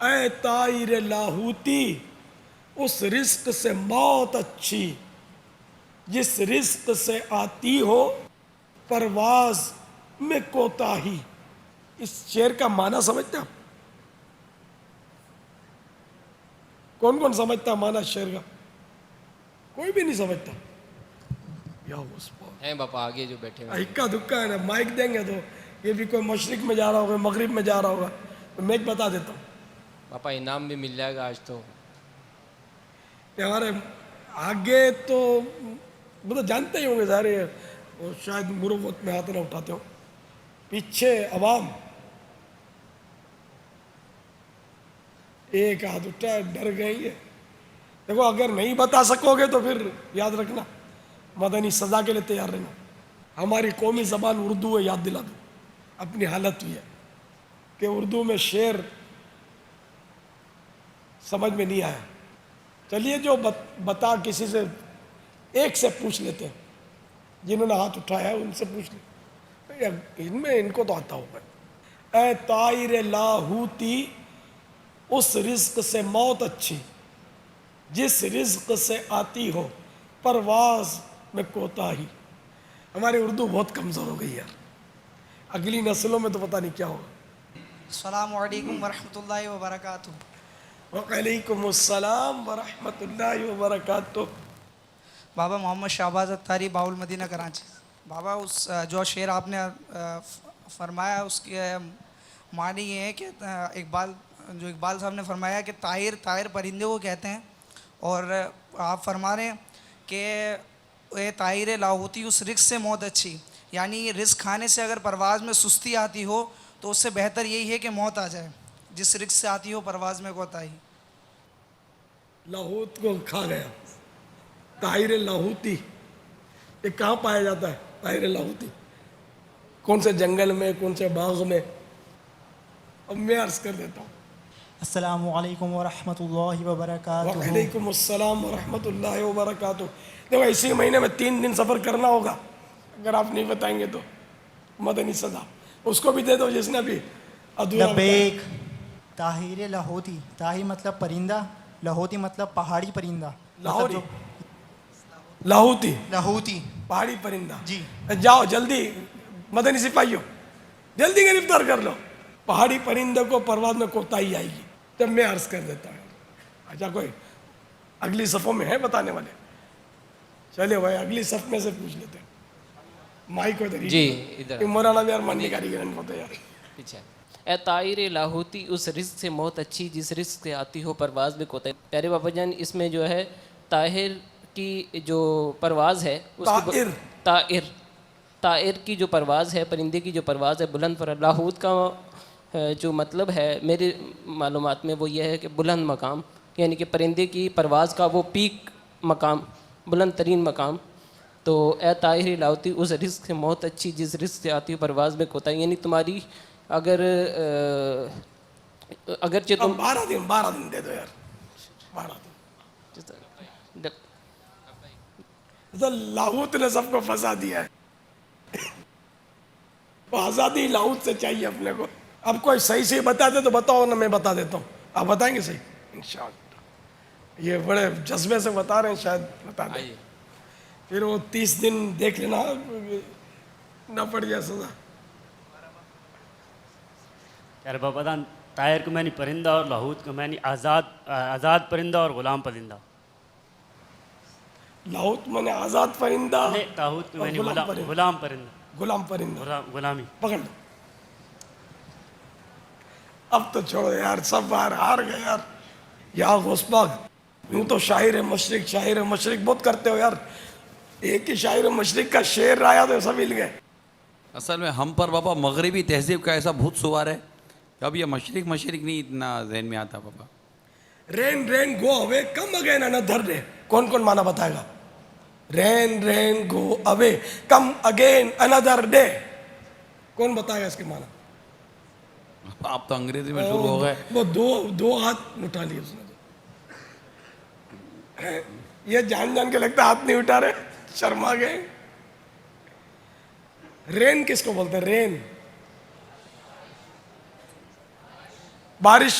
اے طائر لاہوتی اس رزق سے موت اچھی جس رزق سے آتی ہو پرواز میں کوتاہی. اس شعر کا معنی سمجھتے آپ؟ کون کون سمجھتا معنی شعر کا؟ کوئی بھی نہیں سمجھتا. یا ہیں باپا آگے جو بیٹھے ہوئے ہیں. اکا دکا ہے نا. مائک دیں گے تو یہ بھی کوئی مشرق میں جا رہا ہوگا مغرب میں جا رہا ہوگا تو میں بتا دیتا ہوں. باپا انعام بھی مل جائے گا آج تو. ہمارے آگے تو مطلب جانتے ہی ہوں گے سارے اور شاید مروت میں ہاتھ نہ اٹھاتے ہوں. پیچھے عوام ایک ہاتھ اٹھا ڈر گئی ہے. دیکھو اگر نہیں بتا سکو گے تو پھر یاد رکھنا مدنی سزا کے لیے تیار رہنا. ہماری قومی زبان اردو ہے, یاد دلا دو. اپنی حالت یہ ہے کہ اردو میں شعر سمجھ میں نہیں آیا. چلیے جو بتا کسی سے ایک سے پوچھ لیتے ہیں جنہوں نے ہاتھ اٹھایا ہے ان سے پوچھ لیں ان کو تو آتا ہوگا. اے طائر لاہوتی اس رزق سے موت اچھی جس رزق سے آتی ہو پرواز میں کوتاہی. ہماری اردو بہت کمزور ہو گئی یار. اگلی نسلوں میں تو پتہ نہیں کیا ہوگا. السلام علیکم ورحمۃ اللہ وبرکاتہ. وعلیکم السلام ورحمۃ اللہ وبرکاتہ. بابا محمد شہباز اتاری باول مدینہ کراچی. بابا اس جو شعر آپ نے فرمایا اس کے معنی یہ ہے کہ اقبال صاحب نے فرمایا کہ طائر پرندے کو کہتے ہیں اور آپ فرما رہے ہیں کہ اے طائر لاہوتی اس رزق سے موت اچھی, یعنی رزق کھانے سے اگر پرواز میں سستی آتی ہو تو اس سے بہتر یہی ہے کہ موت آ جائے جس رزق سے آتی ہو پرواز میں کوتاہی. لاہوت کو کھا گیا. طائر لاہوتی یہ کہاں پایا جاتا ہے؟ طائر لاہوتی کون سے جنگل میں, کون سے باغ میں؟ اب میں عرض کر دیتا ہوں. السلام علیکم ورحمۃ اللہ وبرکاتہ. وعلیکم السلام ورحمۃ اللہ وبرکاتہ. دیکھو اسی مہینے میں 3 دن سفر کرنا ہوگا. اگر آپ نہیں بتائیں گے تو مدنی سزا اس کو بھی دے دو جس نے بھی ادھورا بتایا. لبیک. طاہر لاہوتی, طاہر مطلب پرندہ, لاہوتی مطلب پہاڑی پرندہ. لاہوری مطلب لاہوتی لاہوتی پہاڑی پرندہ. جی. جاؤ جلدی مدنی سپاہیوں جلدی گرفتار کر لو. پہاڑی پرندے کو پرواز میں کوتاہی آئے گی. جب میں عرض کر دیتا ہوں. اچھا کوئی اگلی صفوں میں ہے بتانے والے؟ چلے بھائی اگلی صف میں سے پوچھ لیتے ہیں. مائک ادھر جی ادھر مولانا بھی یار من نہیں کاری گرن ہوتے یار. پیچھے. اے طائر لاہوتی اس رزق سے موت اچھی جس رزق سے آتی ہو پرواز میں کوتاہی. پیارے بابا جان اس میں جو ہے طاہر کی جو پرواز ہے طائر کی جو پرواز ہے, پرندے کی جو پرواز ہے بلند پر. لاہوت کا جو مطلب ہے میرے معلومات میں وہ یہ ہے کہ بلند مقام, یعنی کہ پرندے کی پرواز کا وہ پیک مقام, بلند ترین مقام. تو اے طاہر لاہوتی اس رزق سے موت اچھی جس رزق سے آتی ہے پرواز میں کوتاہی, یعنی تمہاری اگرچہ تم 12 دن دے دو یار. 12 دن لاہوت نے سب کو پھنسا دیا ہے. آزادی لاہوت سے چاہیے اپنے کو. اب کوئی صحیح سے بتا دے تو بتاؤ نا میں بتا دیتا ہوں. آپ بتائیں گے صحیح انشاءاللہ. یہ بڑے جذبے سے بتا رہے ہیں شاید بتا دیں. پھر وہ 30 دن دیکھ لینا نہ پڑ جائے سزا. یار بابا دان طائر کو معنی پرندہ اور لاہوت کو معنی آزاد پرندہ اور غلام پرندہ. لاہوت میں نے آزاد پرندہ نہیں طاہوت کو اور معنی غلام پرندہ. غلام پرندہ, غلام پرندہ غلامی. پکڑ لو. اب تو چھوڑو یار سب باہر ہار گئے یار. یا غوث پاک یوں تو شاعر مشرق بہت کرتے ہو یار. ایک ہی شاعر مشرق کا شعر آیا تو سب ہل گئے. اصل میں ہم پر بابا مغربی تہذیب کا ایسا بھوت سوار ہے کہ اب یہ مشرق نہیں اتنا ذہن میں آتا بابا. رین گو اوے کم اگین انادر ڈے. کون مانا بتائے گا؟ رین گو اوے کم اگین انادر ڈے. کون بتائے گا اس کے مانا؟ آپ تو انگریزی میں شروع ہو گئے. وہ دو ہاتھ اٹھا لیے اس نے. یہ جان کے لگتا ہاتھ نہیں اٹھا رہے, شرما گئے. رین کس کو بولتے ہیں؟ رین بارش.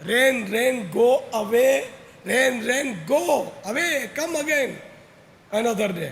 Rain, rain, go away. Rain, rain, go away. Come again. Another day.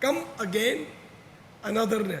Come again. Another day.